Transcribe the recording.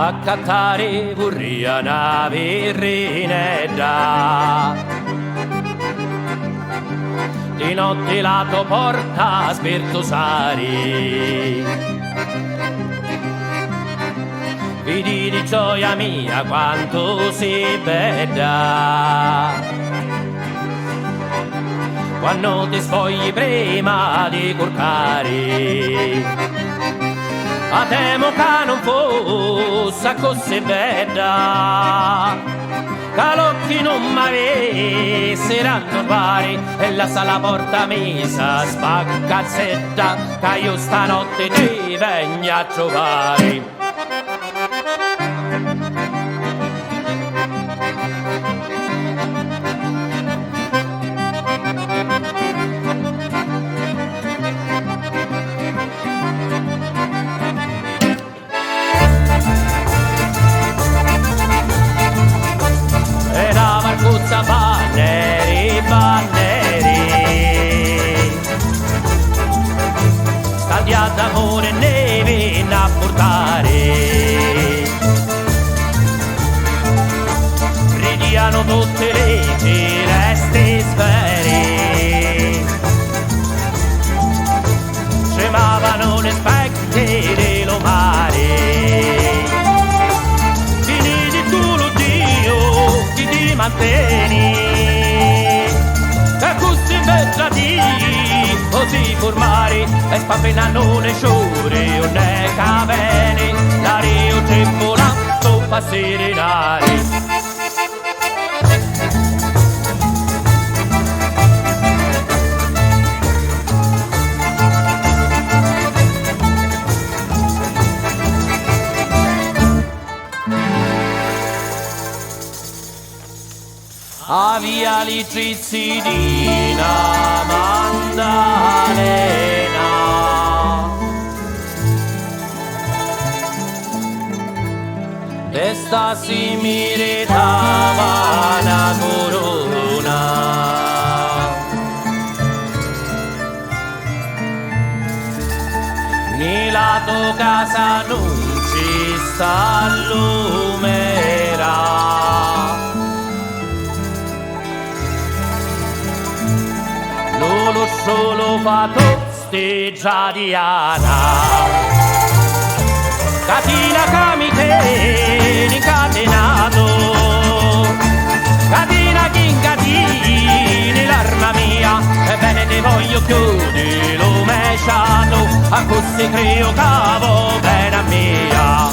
a cantare vorria una virrinetta. Di notte la tua porta spertosari, vedi di gioia mia quanto sei bella. Quando ti sfogli prima di corcare, a temo che non fosse così bella, che l'occhi non m'avessero trovare e la sala porta messa spaccazzetta, che io stanotte ti vengo a trovare. Banneri, banneri, stadia d'amore ne viene a portare, ridiano tutte le celesti sfere, tremavano le specchie dello mare, finiti tu lo Dio chi ti mantieni. Così formare e spavenano le sciore o ne cavene, l'aria tremolando fa serenare. A via Licitidina Maddalena, testa si meritava una corona, nella tua casa non ci sta l'umera. Lo solo fa tosteggiadiana, catina camite incatenato, catina che incatini l'arma mia, ebbene te voglio chiudere l'ho mesciato, a così creo cavo bene a mia.